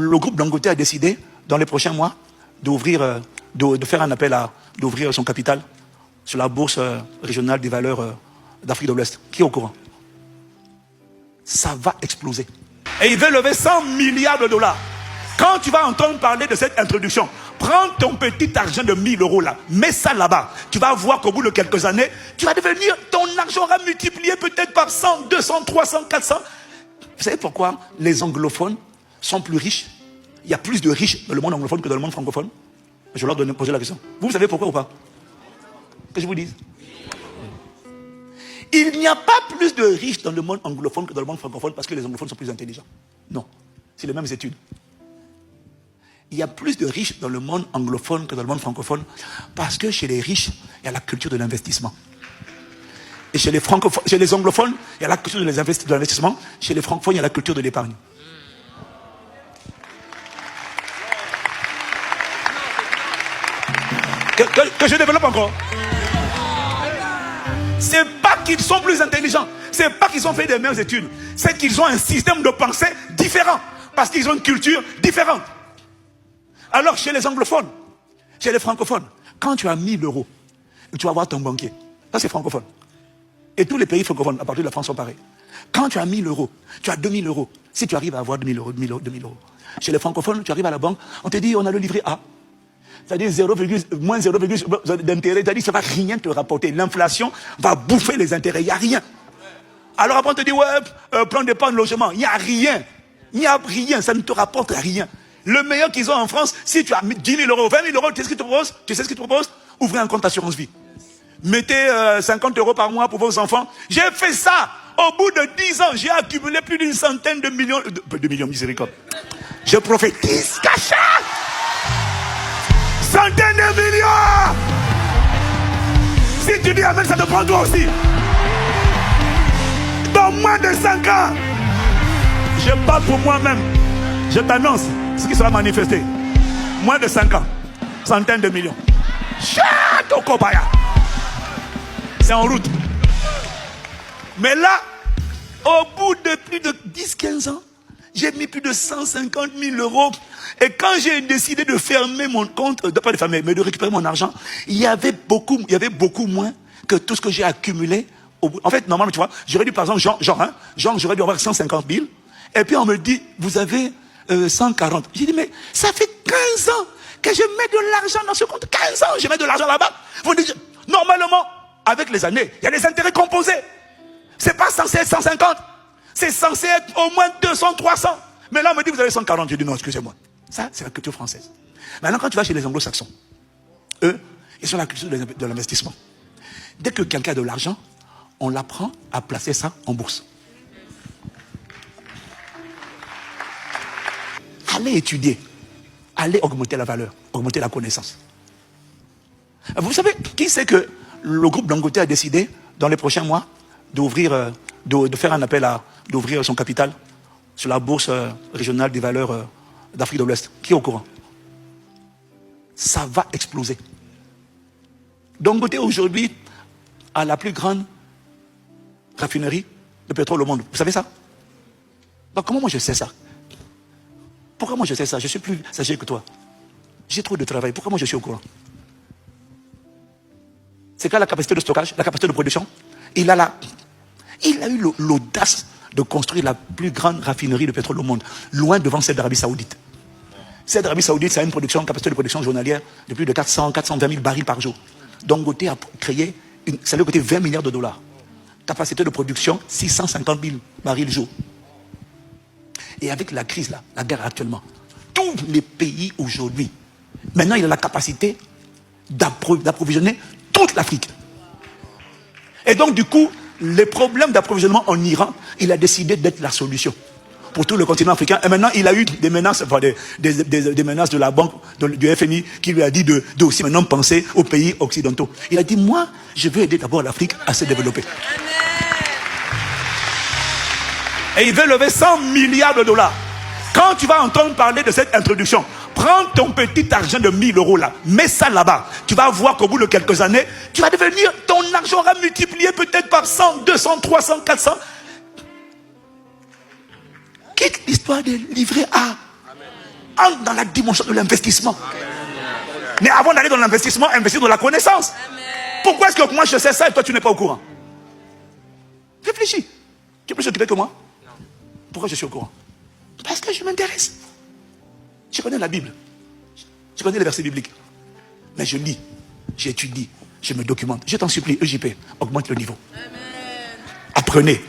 Le groupe Dangote a décidé, dans les prochains mois, d'ouvrir, de faire un appel à d'ouvrir son capital sur la bourse régionale des valeurs d'Afrique de l'Ouest. Qui est au courant? Ça va exploser. Et il veut lever 100 milliards de dollars. Quand tu vas entendre parler de cette introduction, prends ton petit argent de 1000 euros là, mets ça là-bas. Tu vas voir qu'au bout de quelques années, tu vas devenir, ton argent aura multiplié peut-être par 100, 200, 300, 400. Vous savez pourquoi les anglophones sont plus riches? Il y a plus de riches dans le monde anglophone que dans le monde francophone. Je leur poser la question. Vous savez pourquoi ou pas? Que je vous dise. Il n'y a pas plus de riches dans le monde anglophone que dans le monde francophone parce que les anglophones sont plus intelligents. Non, c'est les mêmes études. Il y a plus de riches dans le monde anglophone que dans le monde francophone parce que chez les riches, il y a la culture de l'investissement. Et chez les anglophones, il y a la culture de l'investissement. Chez les francophones, il y a la culture de l'épargne. Que je développe encore. C'est pas qu'ils sont plus intelligents. C'est pas qu'ils ont fait des meilleures études. C'est qu'ils ont un système de pensée différent. Parce qu'ils ont une culture différente. Alors chez les anglophones, chez les francophones, quand tu as 1000 euros, tu vas voir ton banquier. Ça c'est francophone. Et tous les pays francophones, à partir de la France, sont pareils. Quand tu as 1000 euros, tu as 2000 euros. Si tu arrives à avoir 2000 euros. Chez les francophones, tu arrives à la banque, on te dit on a le livret A. C'est-à-dire moins 0, d'intérêt, c'est-à-dire ça ne va rien te rapporter. L'inflation va bouffer les intérêts, il n'y a rien. Alors après on te dit, ouais, plan d'épargne logement, il n'y a rien. Il n'y a rien, ça ne te rapporte rien. Le meilleur qu'ils ont en France, si tu as 10 000 euros, 20 000 euros, tu sais ce qu'ils te proposent? Tu sais ce qu'ils te proposent? Ouvrez un compte assurance vie. Mettez 50 euros par mois pour vos enfants. J'ai fait ça. Au bout de 10 ans, j'ai accumulé plus d'une centaine de millions, de millions, miséricorde. Je prophétise, cacha! Centaines de millions! Si tu dis amen, ça te prend toi aussi. Dans moins de 5 ans, je parle pour moi-même. Je t'annonce ce qui sera manifesté. Moins de 5 ans, centaines de millions. Chato Kobaya. C'est en route. Mais là, au bout de plus de 10-15 ans, j'ai mis plus de 150 000 euros. Et quand j'ai décidé de fermer mon compte, pas de fermer, mais de récupérer mon argent, il y avait beaucoup moins que tout ce que j'ai accumulé. En fait, normalement, tu vois, j'aurais dû, par exemple, j'aurais dû avoir 150 000. Et puis on me dit, vous avez 140. J'ai dit, mais ça fait 15 ans que je mets de l'argent dans ce compte. 15 ans, je mets de l'argent là-bas. Vous dites, normalement, avec les années, il y a des intérêts composés. C'est pas censé être 150. C'est censé être au moins 200, 300. Mais là, on me dit, vous avez 140. Je dis, non, excusez-moi. Ça, c'est la culture française. Maintenant, quand tu vas chez les anglo-saxons, eux, ils sont la culture de l'investissement. Dès que quelqu'un a de l'argent, on l'apprend à placer ça en bourse. Allez étudier. Allez augmenter la valeur, augmenter la connaissance. Vous savez, qui c'est que le groupe Dangote a décidé, dans les prochains mois, d'ouvrir, de faire un appel à d'ouvrir son capital sur la bourse régionale des valeurs d'Afrique de l'Ouest? Qui est au courant? Ça va exploser. Dangote aujourd'hui a la plus grande raffinerie de pétrole au monde. Vous savez ça? Donc, comment moi je sais ça? Pourquoi moi je sais ça? Je suis plus sage que toi. J'ai trop de travail. Pourquoi moi je suis au courant? C'est quoi la capacité de stockage, la capacité de production? Il a eu l'audace de construire la plus grande raffinerie de pétrole au monde, loin devant celle d'Arabie Saoudite. Celle d'Arabie Saoudite, ça a une capacité de production journalière de plus de 420 000 barils par jour. Dangote a créé, ça lui a coûté 20 milliards de dollars. Capacité de production, 650 000 barils jour. Et avec la crise, là, la guerre actuellement, tous les pays aujourd'hui, maintenant il a la capacité d'approvisionner toute l'Afrique. Et donc du coup, les problèmes d'approvisionnement en Iran, il a décidé d'être la solution pour tout le continent africain. Et maintenant, il a eu des menaces, enfin, des menaces de la banque, du FMI, qui lui a dit de aussi maintenant penser aux pays occidentaux. Il a dit, moi, je veux aider d'abord l'Afrique à se développer. Et il veut lever 100 milliards de dollars. Quand tu vas entendre parler de cette introduction, prends ton petit argent de 1000 euros là, mets ça là-bas. Tu vas voir qu'au bout de quelques années, tu vas devenir, ton argent aura multiplié peut-être par 100, 200, 300, 400. Quitte l'histoire des livrets A. entre dans la dimension de l'investissement. Mais avant d'aller dans l'investissement, investir dans la connaissance. Pourquoi est-ce que moi je sais ça et toi tu n'es pas au courant? Réfléchis. Tu es plus occupé que moi? Pourquoi je suis au courant? Parce que je m'intéresse. Je connais la Bible. Je connais les versets bibliques. Mais je lis, j'étudie, je me documente. Je t'en supplie, EJP, augmente le niveau. Apprenez.